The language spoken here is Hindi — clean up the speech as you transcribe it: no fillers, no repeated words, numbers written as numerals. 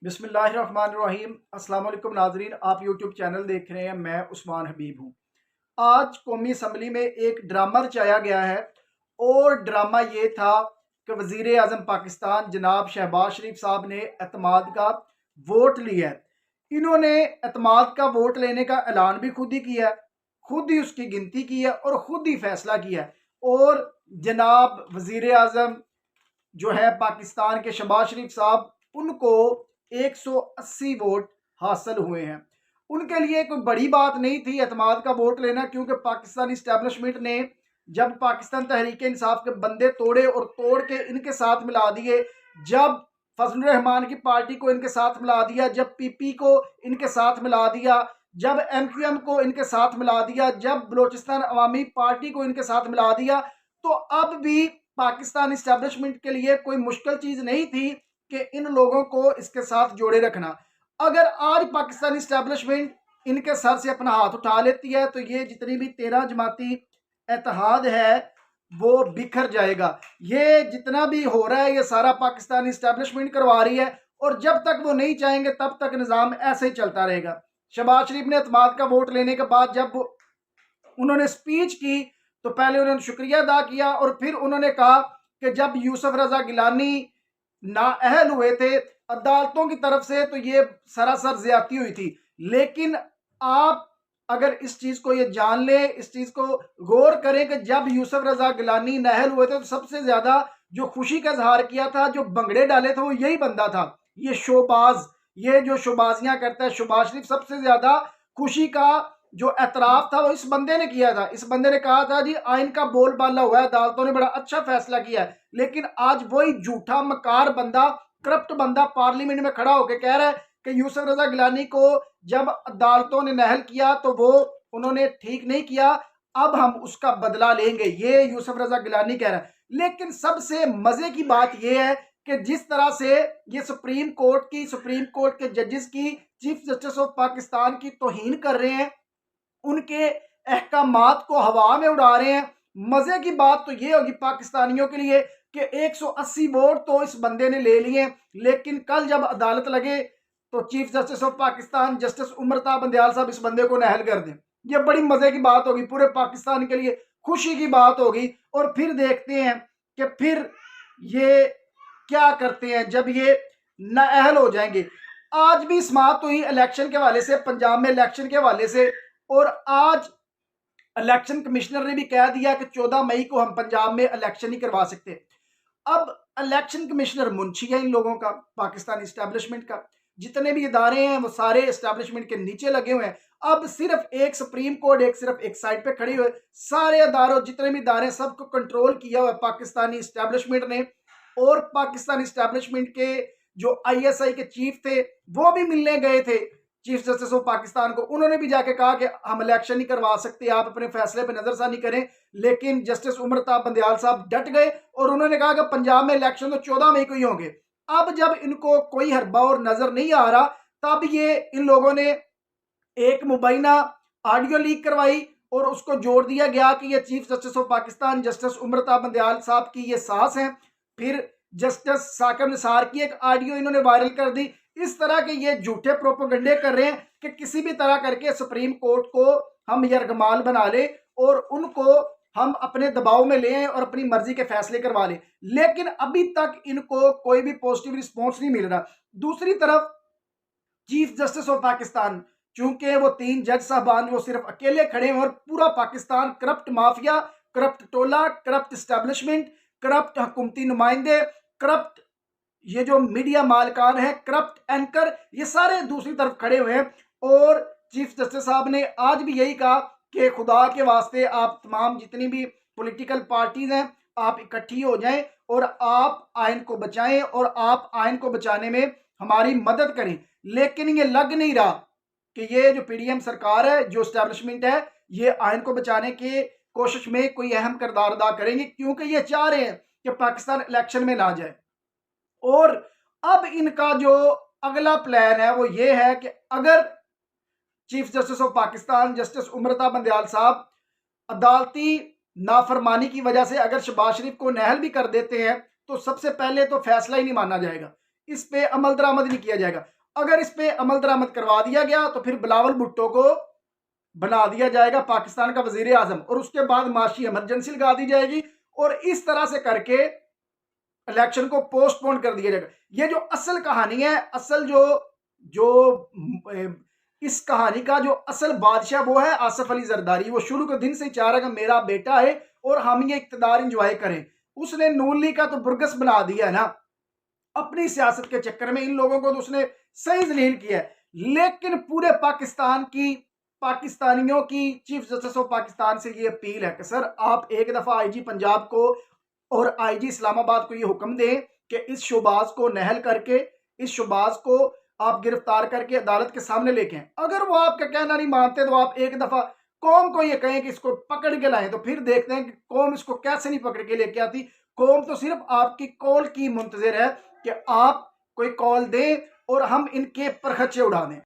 बिस्मिल्लाहिर्रहमानिर्रहीम। अस्सलाम वालेकुम नाजरीन, आप यूट्यूब चैनल देख रहे हैं। मैं उस्मान हबीब हूँ। आज कौमी असम्बली में एक ड्रामा रचाया गया है और ड्रामा ये था कि वज़ीर आज़म पाकिस्तान जनाब शहबाज शरीफ साहब ने एतमाद का वोट लिया है। इन्होंने एतमाद का वोट लेने का ऐलान भी खुद ही किया है, खुद ही उसकी गिनती की है और खुद ही फैसला किया है। और जनाब वज़ीर आज़म जो है पाकिस्तान के शहबाज शरीफ साहब, उनको 180 वोट हासिल हुए हैं। उनके लिए कोई बड़ी बात नहीं थी एतमाद का वोट लेना, क्योंकि पाकिस्तानी इस्टेब्लिशमेंट ने जब पाकिस्तान तहरीक इंसाफ के बंदे तोड़े और तोड़ के इनके साथ मिला दिए, जब फजलुर रहमान की पार्टी को इनके साथ मिला दिया, जब पीपी को इनके साथ मिला दिया, जब एमक्यूएम को इनके साथ मिला दिया, जब बलोचिस्तान अवामी पार्टी को इनके साथ मिला दिया, तो अब भी पाकिस्तान इस्टेब्लिशमेंट के लिए कोई मुश्किल चीज नहीं थी कि इन लोगों को इसके साथ जोड़े रखना। अगर आज पाकिस्तान इस्टेब्लिशमेंट इनके सर से अपना हाथ उठा लेती है तो ये जितनी भी 13 जमाती इत्तेहाद है वो बिखर जाएगा। ये जितना भी हो रहा है ये सारा पाकिस्तान इस्टेब्लिशमेंट करवा रही है और जब तक वो नहीं चाहेंगे तब तक निज़ाम ऐसे ही चलता रहेगा। शहबाज शरीफ ने एतमाद का वोट लेने के बाद जब उन्होंने स्पीच की तो पहले उन्होंने शुक्रिया अदा किया और फिर उन्होंने कहा कि जब यूसुफ रजा गिलानी नाअहल हुए थे अदालतों की तरफ से तो ये सरासर ज्यादती हुई थी। लेकिन आप अगर इस चीज को ये जान ले, इस चीज को गौर करें कि जब यूसुफ रजा गिलानी नाअहल हुए थे तो सबसे ज्यादा जो खुशी का इजहार किया था, जो भंगड़े डाले थे, वो यही बंदा था। ये शोबाज, ये जो शोबाजियां करता है शहबाज शरीफ, सबसे ज्यादा खुशी का जो एतराफ था वो इस बंदे ने किया था। इस बंदे ने कहा था जी आइन का बोलबाला हुआ है, अदालतों ने बड़ा अच्छा फैसला किया है। लेकिन आज वही झूठा मकार बंदा, करप्ट बंदा पार्लियामेंट में खड़ा होकर कह रहा है कि यूसुफ रजा गिलानी को जब अदालतों ने नाअहल किया तो वो उन्होंने ठीक नहीं किया, अब हम उसका बदला लेंगे, ये यूसुफ रजा गिलानी कह रहा है। लेकिन सबसे मजे की बात यह है कि जिस तरह से ये सुप्रीम कोर्ट के जजेस की, चीफ जस्टिस ऑफ पाकिस्तान की तौहीन कर रहे हैं, उनके अहकामात को हवा में उड़ा रहे हैं। मजे की बात तो ये होगी पाकिस्तानियों के लिए कि 180 वोट तो इस बंदे ने ले लिए, लेकिन कल जब अदालत लगे तो chief justice of Pakistan justice Umar Ata Bandial साहब इस बंदे को नाअहल कर दें। ये बड़ी मजे की बात होगी, पूरे पाकिस्तान के लिए खुशी की बात होगी। और फिर देखते हैं कि फिर ये क्या करते हैं जब ये नाअहल हो जाएंगे। आज भी समाप्त हुई इलेक्शन के हवाले से, पंजाब में इलेक्शन के हवाले से, और आज इलेक्शन कमिश्नर ने भी कह दिया कि 14 मई को हम पंजाब में इलेक्शन नहीं करवा सकते। अब इलेक्शन कमिश्नर मुंशी है इन लोगों का, पाकिस्तान इस्टेब्लिशमेंट का। जितने भी इदारे हैं वो सारे इस्टेब्लिशमेंट के नीचे लगे हुए हैं। अब सिर्फ एक सुप्रीम कोर्ट सिर्फ एक साइड पे खड़ी हुए, सारे अदारों, जितने भी इदारे, सबको कंट्रोल किया हुआ पाकिस्तानी इस्टेब्लिशमेंट ने। और पाकिस्तान इस्टेब्लिशमेंट के जो आईएसआई के चीफ थे वो भी मिलने गए थे चीफ जस्टिस ऑफ पाकिस्तान को। उन्होंने भी जाके कहा कि हम इलेक्शन नहीं करवा सकते, आप अपने फैसले पर नजरसानी करें। लेकिन जस्टिस उमरता बंदयाल साहब डट गए और उन्होंने कहा कि पंजाब में इलेक्शन तो 14 मई को ही होंगे। अब जब इनको कोई हरबा और नजर नहीं आ रहा, तब ये इन लोगों ने एक मुबैना ऑडियो लीक करवाई और उसको जोड़ दिया गया कि ये chief justice of Pakistan justice Umar Ata Bandial साहब की ये सास हैं। फिर जस्टिस साकिब निसार की एक ऑडियो इन्होंने वायरल कर दी। इस तरह के ये झूठे प्रोपोगंडे कर रहे हैं कि किसी भी तरह करके सुप्रीम कोर्ट को हम यरगमाल बना ले और उनको हम अपने दबाव में ले और अपनी मर्जी के फैसले करवा लें। लेकिन अभी तक इनको कोई भी पॉजिटिव रिस्पॉन्स नहीं मिल रहा। दूसरी तरफ चीफ जस्टिस ऑफ पाकिस्तान, चूंकि वो 3 जज साहबान वो सिर्फ अकेले खड़े हैं और पूरा पाकिस्तान करप्ट माफिया, करप्ट टोला, करप्ट स्टैब्लिशमेंट, करप्ट हुकूमती नुमाइंदे, करप्ट ये जो मीडिया मालकान है, करप्ट एंकर, ये सारे दूसरी तरफ खड़े हुए हैं। और चीफ जस्टिस साहब ने आज भी यही कहा कि खुदा के वास्ते आप तमाम जितनी भी पॉलिटिकल पार्टीज हैं आप इकट्ठी हो जाएं और आप आयन को बचाएं और आप आयन को बचाने में हमारी मदद करें। लेकिन ये लग नहीं रहा कि ये जो पीडीएम सरकार है, जो एस्टेब्लिशमेंट है, ये आयन को बचाने की कोशिश में कोई अहम किरदार अदा करेंगे, क्योंकि ये चाह रहे हैं कि पाकिस्तान इलेक्शन में ना जाए। और अब इनका जो अगला प्लान है वो ये है कि अगर chief justice of Pakistan justice Umar Ata Bandial साहब अदालती नाफरमानी की वजह से अगर शहबाज शरीफ को नाअहल भी कर देते हैं तो सबसे पहले तो फैसला ही नहीं माना जाएगा। इस पे अमल दरामद नहीं किया जाएगा। अगर इस पे अमल दरामद करवा दिया गया तो फिर बिलावल भुट्टो को बना दिया जाएगा पाकिस्तान का वजीर आजम और उसके बाद माशी इमरजेंसी लगा दी जाएगी और इस तरह से करके इलेक्शन को पोस्टपोन कर दिया जाएगा। ये जो असल कहानी है, असल जो जो इस कहानी का जो असल बादशाह वो है आसिफ अली जरदारी। वो शुरू के दिन से चाह रहा है कि मेरा बेटा है और हम ये इक्तदार इंजॉय करें। उसने नून लीग का तो बुरगस बना दिया है ना अपनी सियासत के चक्कर में। इन लोगों को तो उसने सही जलील किया है। लेकिन पूरे पाकिस्तान की, पाकिस्तानियों की चीफ जस्टिस ऑफ पाकिस्तान से ये अपील है कि सर आप एक दफा आईजी पंजाब को और आईजी इस्लामाबाद को ये हुक्म दें कि इस शोबाज को नहल करके, इस शोबाज को आप गिरफ्तार करके अदालत के सामने लेके आए। अगर वो आपका कहना नहीं मानते तो आप एक दफा कौम को ये कहें कि इसको पकड़ के लाएं, तो फिर देखते हैं कि कौम इसको कैसे नहीं पकड़ के लेके आती। कौम तो सिर्फ आपकी कॉल की मुंतजिर है कि आप कोई कॉल दें और हम इनके परखच्चे उड़ा दें।